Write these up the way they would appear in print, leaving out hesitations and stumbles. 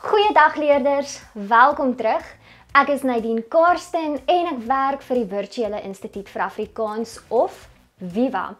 Goeiedag leerders, welkom terug. Ek is Nadine Karsten en ek werk vir die Virtuele Instituut vir Afrikaans of VIVA,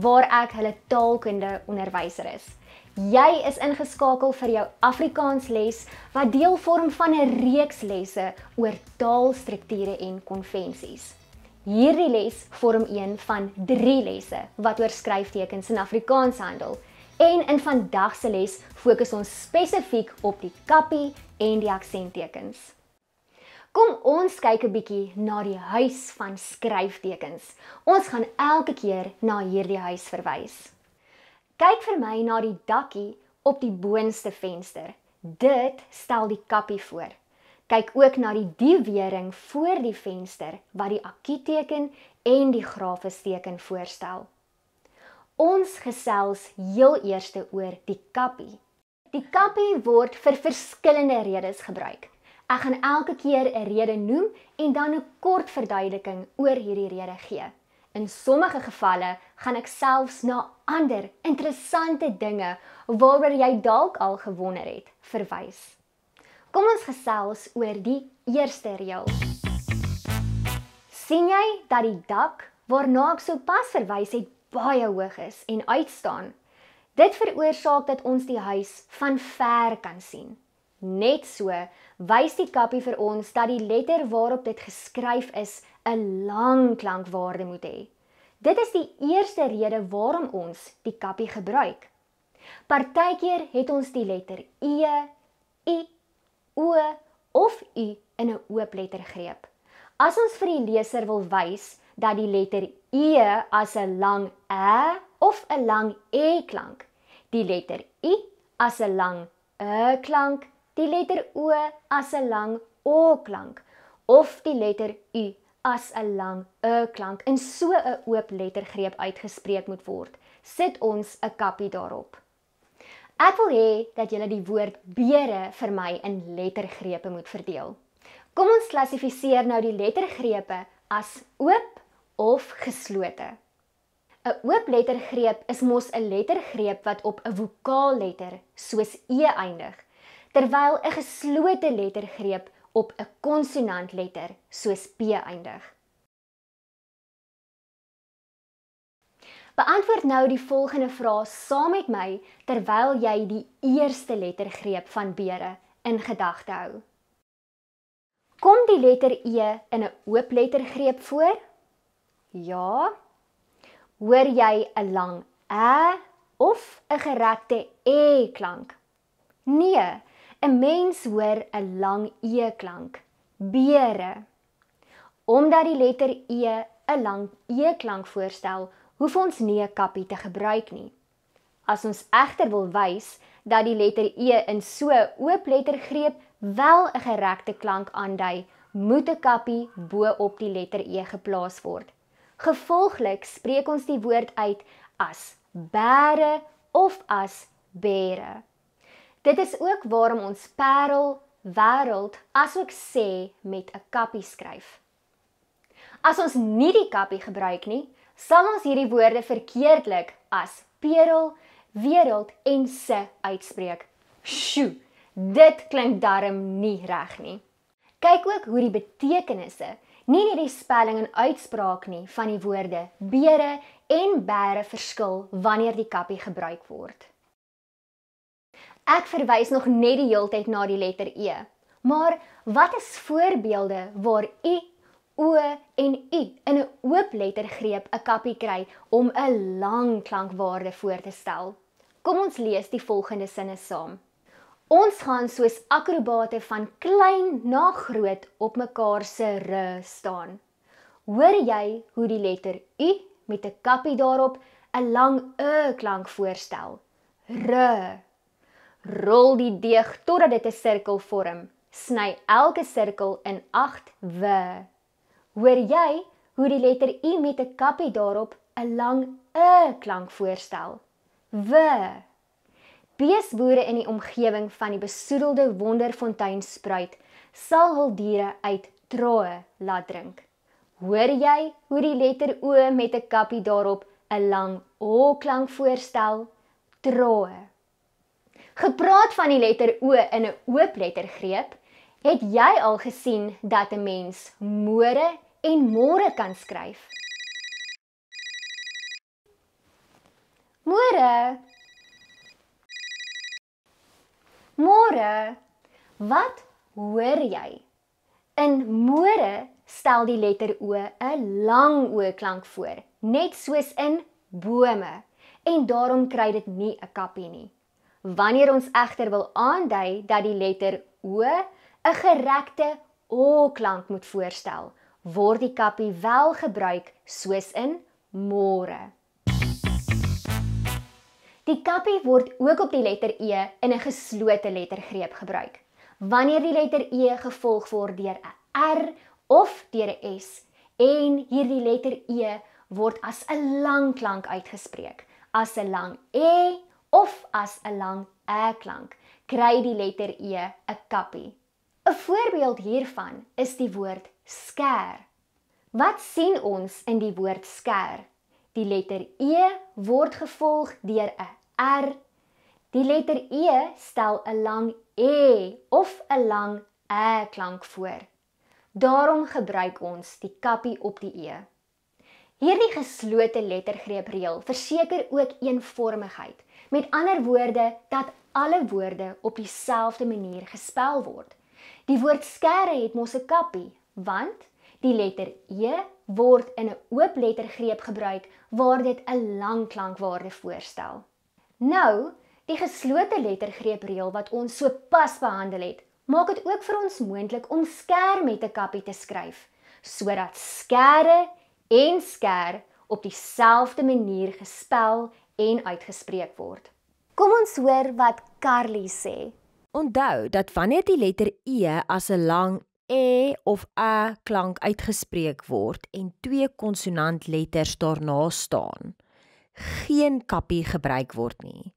waar ek hulle taalkunde onderwyser is. Jy is ingeskakel vir jou Afrikaansles wat deel vorm van 'n reeks lesse oor taalstrukture en konvensies. Hierdie les vorm een van 3 lesse wat oor skryftekens in Afrikaans handel. En in vandag se les fokus ons spesifiek op die kappie en die aksenttekens. Kom ons kyk 'n bietjie na die huis van skryftekens. Ons gaan elke keer na hierdie huis verwys. Kyk vir my na die dakkie op die boonste venster. Dit stel die kappie voor. Kyk ook na die diewering voor die venster wat die akkieteken en die grafesteken voorstel. Ons gesels heel eers oor die kappie. Die kappie word vir verskillende redes gebruik. Ek gaan elke keer 'n rede noem en dan 'n kort verduideliking oor hierdie rede gee. In sommige gevalle gaan ek selfs na ander interessante dinge waaroor jy dalk al gewonder het, verwys. Kom ons gesels oor die eerste reël. Sien jy dat die dak waarna ek sopas verwys het baie hoog is en uitstaan? Dit veroorsaak dat ons die huis van ver kan sien. Net so wys die kappie vir ons dat die letter waarop dit geskryf is 'n lang klankwaarde moet hê. Dit is die eerste rede waarom ons die kappie gebruik. Partykeer het ons die letter E, I, O of U in 'n oop lettergreep. As ons vir die leser wil wys dat die letter E as 'n lang ä of 'n lang e klank, die letter I as 'n lang klank, die letter O as 'n lang o klank of die letter U as 'n lang klank in so 'n oop lettergreep uitgespreek moet word, sit ons 'n kappie daarop. Ek wil hê dat julle die woord beere vir my in lettergrepe moet verdeel. Kom ons klassifiseer nou die lettergrepe as oop of geslote. 'n Oop lettergreep is mos 'n lettergreep wat op 'n vokaalletter soos E eindig, terwyl 'n geslote lettergreep op 'n konsonantletter soos P eindig. Beantwoord nou die volgende vraag saam met my terwyl jy die eerste lettergreep van beere in gedagte hou. Kom die letter E in 'n oop lettergreep voor? Ja. Hoor jy 'n lang ä of 'n gerekte e klank? Nee, 'n mens hoor 'n lang e klank. Beere. Omdat die letter E 'n lang e klank voorstel, hoef ons nie 'n kappie te gebruik nie. As ons egter wil wys dat die letter E in so 'n oop lettergreep wel 'n gerekte klank aandui, moet 'n kappie bo op die letter E geplaas word. Gevolglik spreek ons die woord uit as bære of as bere. Dit is ook waarom ons parel, wêreld, asook sê met 'n kappie skryf. As ons nie die kappie gebruik nie, sal ons hierdie woorde verkeerdelik as perel, wêreld en se uitspreek. Sjoe, dit klink darm nie reg nie. Kyk ook hoe die betekenisse, nie net die spelling en uitspraak nie van die woorde beere en bære verskil wanneer die kappie gebruik word. Ek verwys nog net die heeltyd na die letter E, maar wat is voorbeelde waar I, O en U in 'n oop lettergreep 'n kappie kry om 'n lang klankwaarde voor te stel? Kom ons lees die volgende sinne saam. Ons gaan soos akrobate van klein na groot op mekaar se r staan. Hoor jy hoe die letter U met 'n kappie daarop 'n lang klank voorstel? R. Rol die deeg totdat dit 'n sirkel vorm. Sny elke sirkel in 8 w. Hoor jy hoe die letter U met 'n kappie daarop 'n lang klank voorstel? W. Beesboere in die omgewing van die besoedelde Wonderfontein spruit sal hul diere uit troe laat drink. Hoor jy hoe die letter O met 'n kappie daarop 'n lang o klank voorstel? Troe. Gepraat van die letter O in 'n ooplettergreep, het jy al gesien dat 'n mens môre en môre kan skryf? Môre. Môre. Wat hoor jy? In môre stel die letter O 'n lang O-klank voor, net soos in bome, en daarom kry dit nie 'n kappie nie. Wanneer ons egter wil aandui dat die letter O 'n gerekte O-klank moet voorstel, word die kappie wel gebruik soos in môre. Die kappie word ook op die letter E in 'n geslote lettergreep gebruik. Wanneer die letter E gevolg word deur 'n R of deur 'n S en hierdie letter E word as 'n lang klank uitgespreek, as 'n lang E of as 'n lang klank, kry die letter E 'n kappie. 'n Voorbeeld hiervan is die woord skêr. Wat sien ons in die woord skêr? Die letter E word gevolg deur 'n R. Die letter E stel 'n lang E of 'n lang klank voor. Daarom gebruik ons die kappie op die E. Hierdie geslote lettergreepreël verseker ook eenvormigheid. Met ander woorde dat alle woorde op dieselfde manier gespel word. Die woord skêre het mos 'n kappie, want die letter E word in 'n oop lettergreep gebruik waar dit 'n lang klankwaarde voorstel. Nou, die geslote lettergreepreël wat ons sopas behandel het, maak dit ook vir ons moontlik om skêr met 'n kappie te skryf, sodat skêre en skêr op dieselfde manier gespel en uitgespreek word. Kom ons hoor wat Carly sê. Onthou dat wanneer die letter E as 'n lang E of A klank uitgespreek word en 2 konsonantletters daarna staan, geen kappie gebruik word nie.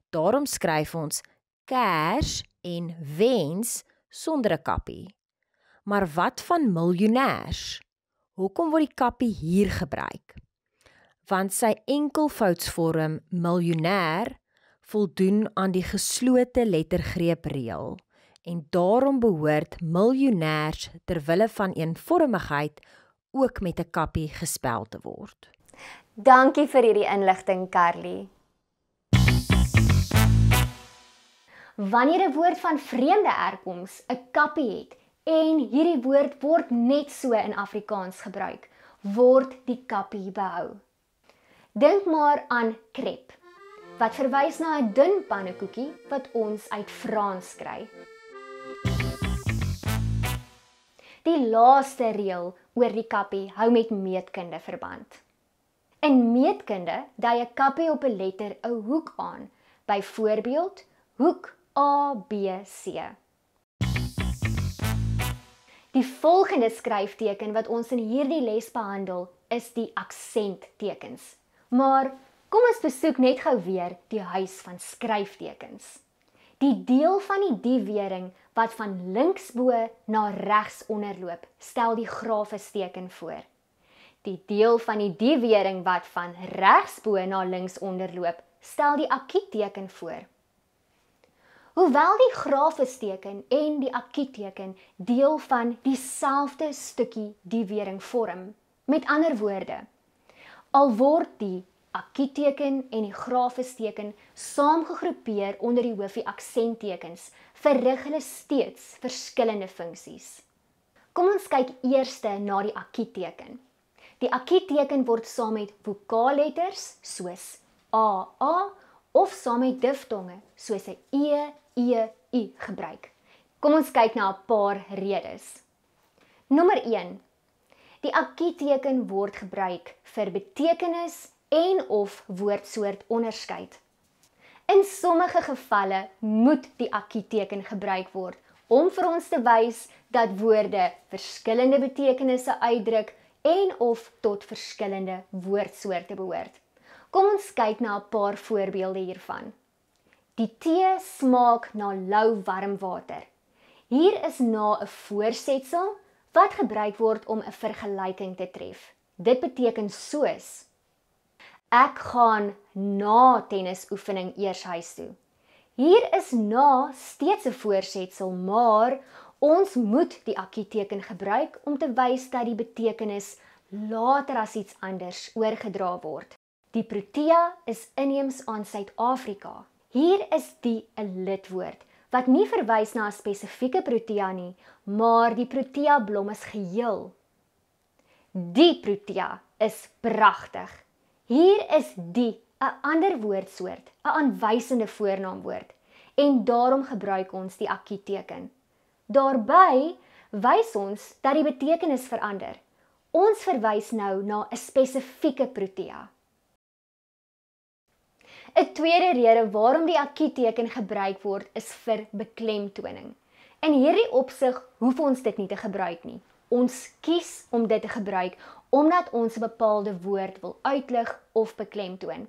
Daarom skryf ons kers en wens sonder 'n kappie. Maar wat van miljonêers? Hoekom word die kappie hier gebruik? Want sy enkelvoudsvorm miljonêr voldoen aan die geslote lettergreepreël en daarom behoort miljonêers ter wille van eenvormigheid ook met 'n kappie gespel te word. Dankie vir hierdie inligting, Carly. Wanneer 'n woord van vreemde herkoms 'n kappie het en hierdie woord word net so in Afrikaans gebruik, word die kappie behou. Dink maar aan krep, wat verwys na 'n dun pannekoekie wat ons uit Frans kry. Die laaste reël oor die kappie hou met meetkunde verband. In meetkunde dui 'n kappie op 'n letter 'n hoek aan, byvoorbeeld hoek ABC. Die volgende skryfteken wat ons in hierdie les behandel, is die aksenttekens. Maar kom ons besoek net gou weer die huis van skryftekens. Die deel van die diewering wat van linksbo na regsonder loop, stel die grafesteken voor. Die deel van die diewering wat van regsbo na linksonder loop, stel die akietteken voor. Hoewel die grafesteken en die akietteken deel van dieselfde stukkie diewering vorm, met ander woorde, al word die akietteken en die grafesteken saamgegroepeer onder die hoofie aksenttekens, verrig hulle steeds verskillende funksies. Kom ons kyk eers na die akietteken. Die akietteken word saam met vokaalletters soos AA of saam met diftonge soos 'n I gebruik. Kom ons kyk na 'n paar redes. Nommer 1. Die akietteken word gebruik vir betekenis en of woordsoort onderskeid. In sommige gevalle moet die akietteken gebruik word om vir ons te wys dat woorde verskillende betekenisse uitdruk en of tot verskillende woordsoorte behoort. Kom ons kyk na 'n paar voorbeelde hiervan. Die tee smaak na lou warm water. Hier is na 'n voorsetsel wat gebruik word om 'n vergelyking te tref. Dit beteken soos: Ek gaan na tennisoefening eers huis toe. Hier is na steeds 'n voorsetsel, maar ons moet die akkieteken gebruik om te wys dat die betekenis later as iets anders oorgedra word. Die protea is inheems aan Suid-Afrika. Hier is die 'n lidwoord wat nie verwys na 'n spesifieke protea nie, maar die protea blom is geheel. Die protea is pragtig. Hier is die 'n ander woordsoort, 'n aanwysende voornaamwoord, en daarom gebruik ons die akkieteken. Daarby wys ons dat die betekenis verander. Ons verwys nou na 'n spesifieke protea. 'n Tweede rede waarom die akkieteken gebruik word is vir beklemtoning. In hierdie opsig hoef ons dit nie te gebruik nie. Ons kies om dit te gebruik omdat ons 'n bepaalde woord wil uitlig of beklemtoon.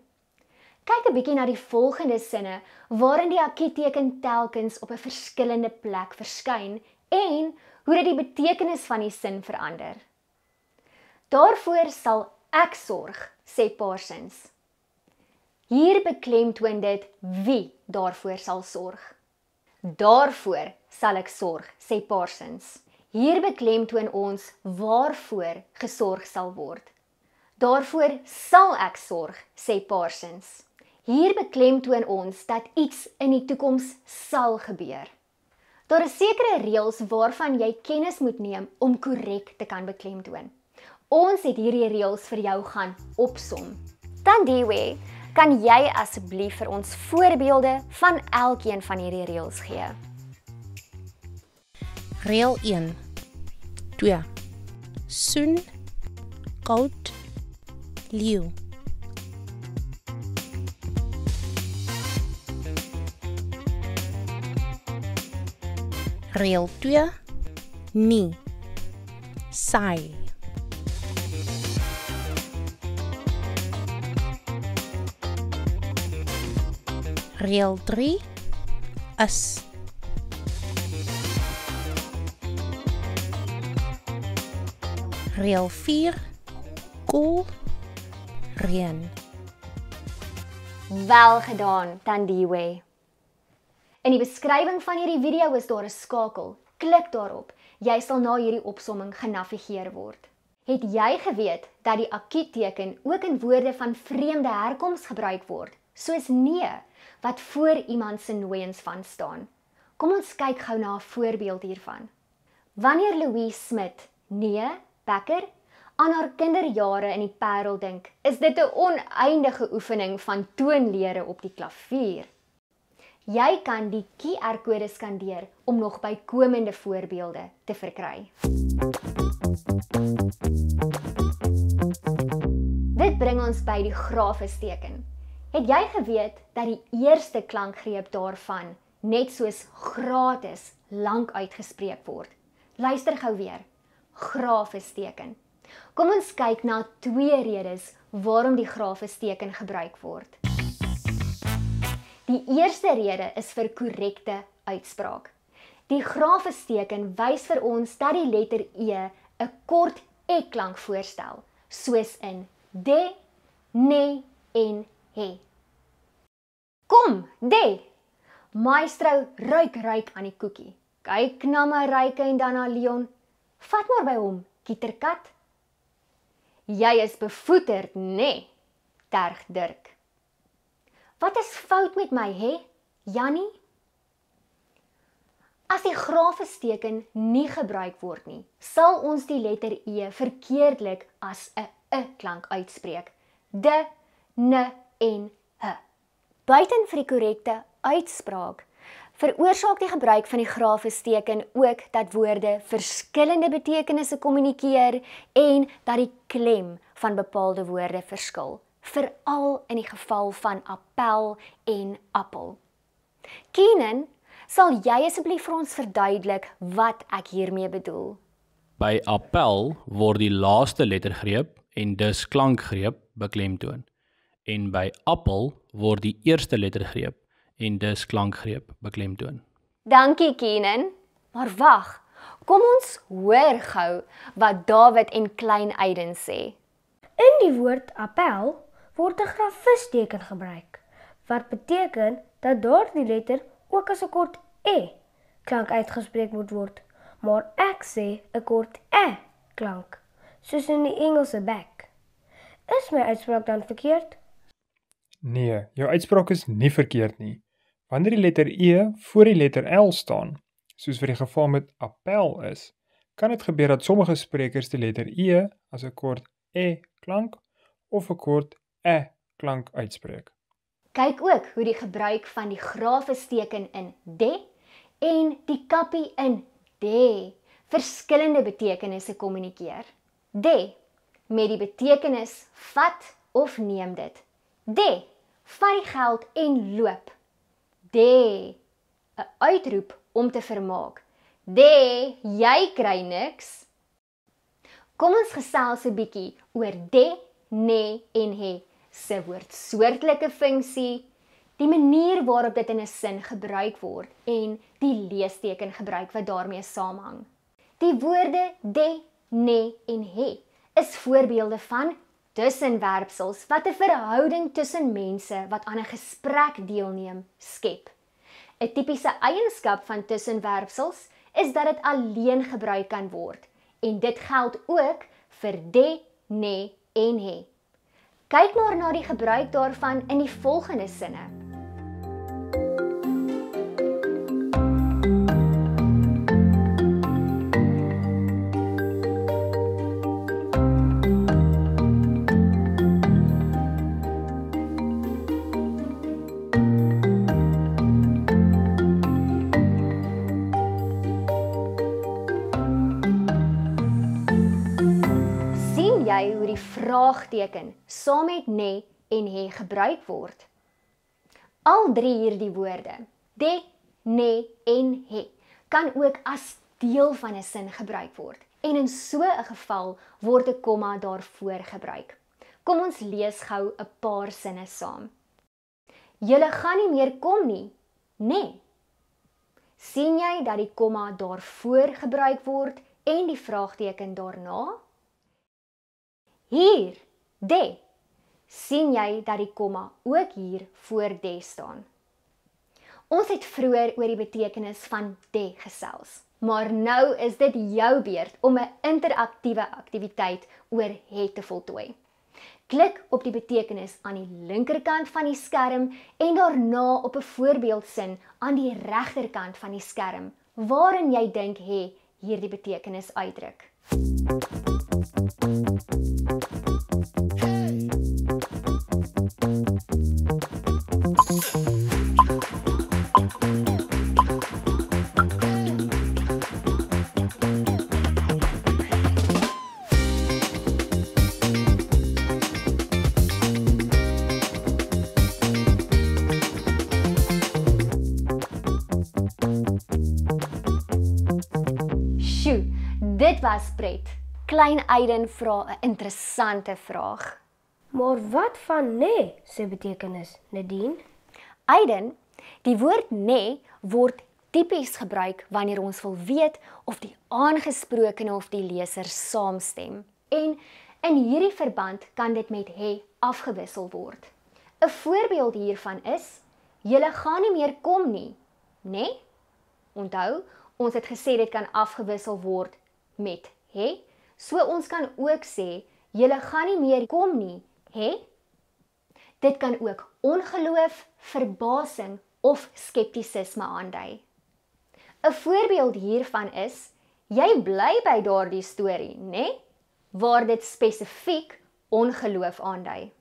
Kyk 'n bietjie na die volgende sinne waarin die akkieteken telkens op 'n verskillende plek verskyn en hoe dit die betekenis van die sin verander. Daarvoor sal ek sorg, sê Parsons. Hier beklemtoon dit wie daarvoor sal sorg. Daarvoor sal ek sorg, sê Parsons. Hier beklemtoon ons waarvoor gesorg sal word. Daarvoor sal ek sorg, sê Parsons. Hier beklemtoon ons dat iets in die toekoms sal gebeur. Daar is sekere reëls waarvan jy kennis moet neem om korrek te kan beklemtoon. Ons het hierdie reëls vir jou gaan opsom. Tandiwe, kan jy asseblief vir ons voorbeelde van elkeen van hierdie reëls gee? Reël 1. 2. Soen, goud, leeu. Reël 2. Nie, saai. Reël 3. Is. Reël 4. Koel, reën. Wel gedaan, Tandiwe. In die beskrywing van hierdie video is daar 'n skakel. Klik daarop. Jy sal na hierdie opsomming genavigeer word. Het jy geweet dat die akkieteken ook in woorde van vreemde herkoms gebruik word, soos nee, wat voor iemand se nooiens van staan? Kom ons kyk gou na 'n voorbeeld hiervan. Wanneer Louise Smit, nee, Becker, aan haar kinderjare in die Parel dink, is dit 'n oneindige oefening van toonlere op die klavier. Jy kan die QR-kode skandeer om nog bykomende voorbeelde te verkry. Dit bring ons by die grafesteken. Het jy geweet dat die eerste klankgreep daarvan net soos gratis lank uitgespreek word? Luister gou weer. Grafesteken. Kom ons kyk na 2 redes waarom die grafesteken gebruik word. Die eerste rede is vir korrekte uitspraak. Die grafesteken wys vir ons dat die letter E 'n kort e-klank voorstel, soos in de, ne en he. Kom, de! Maestro ruik aan die koekie. Kyk na my Ryke en dan na Leon. Vat maar by hom, Kieterkat. Jy is bevoeterd, nee, terg Dirk. Wat is fout met my, hè, Jannie? As die grafesteken nie gebruik word nie, sal ons die letter E verkeerdelik as 'n e-klank uitspreek. De, ne en h. Buiten vir die korrekte uitspraak, veroorsaak die gebruik van die grafesteken ook dat woorde verskillende betekenisse kommunikeer en dat die klem van bepaalde woorde verskil, veral in die geval van appel en appel. Keenan, sal jy asseblief vir ons verduidelik wat ek hiermee bedoel? By appel word die laaste lettergreep en dus klankgreep beklemtoon. En by appel word die eerste lettergreep en dus klankgreep beklemtoon. Dankie, Keenan. Maar wag, kom ons hoor gou wat David en Klein Aiden sê. In die woord appel word 'n grafisteken gebruik. wat beteken dat daardie letter ook as 'n kort E klank uitgespreek moet word, maar ek sê 'n kort E klank, soos in die Engelse back. Is my uitspraak dan verkeerd? Nee, jou uitspraak is nie verkeerd nie. Wanneer die letter E voor die letter L staan, soos vir die geval met appel is, kan dit gebeur dat sommige sprekers die letter E as 'n kort E klank of 'n kort E klank uitspreek. Kyk ook hoe die gebruik van die grafesteken in de en die kappie in de verskillende betekenisse kommunikeer. De met die betekenis vat of neem dit. De, vat die geld en loop. De, 'n uitroep om te vermaak. De, jy kry niks. Kom ons gesels 'n bietjie oor de, ne en he se woordsoortelike funksie, die manier waarop dit in 'n sin gebruik word en die leesteken gebruik wat daarmee saamhang. Die woorde de, ne en he is voorbeelde van tussenwerpsels wat 'n verhouding tussen mense wat aan 'n gesprek deelneem skep. 'n Tipiese eienskap van tussenwerpsels is dat dit alleen gebruik kan word en dit geld ook vir de, ne en he. Kyk maar na die gebruik daarvan in die volgende sinne. Jy hoe die vraagteken saam met ne en he gebruik word. Al drie hierdie woorde, de, ne en he, kan ook as deel van 'n sin gebruik word en in so 'n geval word 'n komma daarvoor gebruik. Kom ons lees gou 'n paar sinne saam. Julle gaan nie meer kom nie, nee. Sien jy dat die komma daarvoor gebruik word en die vraagteken daarna? Hier, de. Sien jy dat die komma ook hier voor de staan? Ons het vroeër oor die betekenis van de gesels, maar nou is dit jou beurt om 'n interaktiewe aktiwiteit oor het te voltooi. Klik op die betekenis aan die linkerkant van die skerm en daarna op 'n voorbeeldsin aan die regterkant van die skerm, waarin jy dink hierdie betekenis uitdruk. Sjoe, dit was pret. Klein Aiden vra 'n interessante vraag. Maar wat van ne se betekenis, Nadine? Aiden, die woord ne word tipies gebruik wanneer ons wil weet of die aangesprokene of die leser saamstem. En in hierdie verband kan dit met he afgewissel word. 'n Voorbeeld hiervan is: julle gaan nie meer kom nie, né? Onthou, ons het gesê dit kan afgewissel word met he, so ons kan ook sê julle gaan nie meer kom nie, hè? Dit kan ook ongeloof, verbasing of skeptisisme aandui. 'n Voorbeeld hiervan is: jy bly by daardie storie, né? Waar dit spesifiek ongeloof aandui.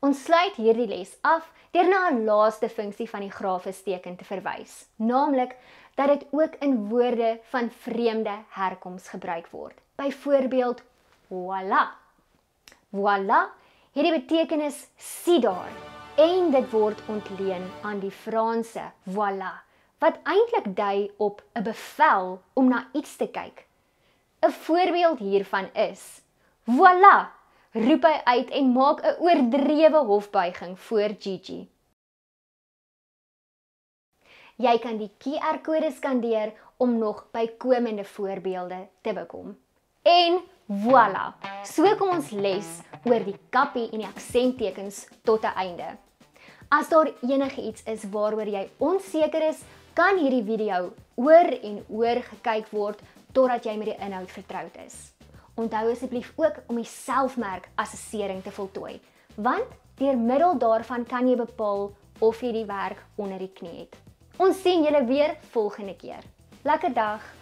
Ons sluit hierdie les af deur na 'n laaste funksie van die grafesteken te verwys, naamlik dat dit ook in woorde van vreemde herkoms gebruik word. Byvoorbeeld, voilà. Voilà het die betekenis sien daar en dit word ontleen aan die Franse voilà, wat eintlik dui op 'n bevel om na iets te kyk. 'n Voorbeeld hiervan is: voilà, roep hy uit en maak 'n oordrewe hofbuiging voor Gigi. Jy kan die QR-kode skandeer om nog bykomende voorbeelde te bekom. En voilà, so kom ons les oor die kappie en die aksenttekens tot 'n einde. As daar enige iets is waaroor jy onseker is, kan hierdie video oor en oor gekyk word totdat jy met die inhoud vertroud is. Onthou asseblief ook om die selfmerk-assessering te voltooi, want deur middel daarvan kan jy bepaal of jy die werk onder die knie het. Ons sien julle weer volgende keer. Lekker dag!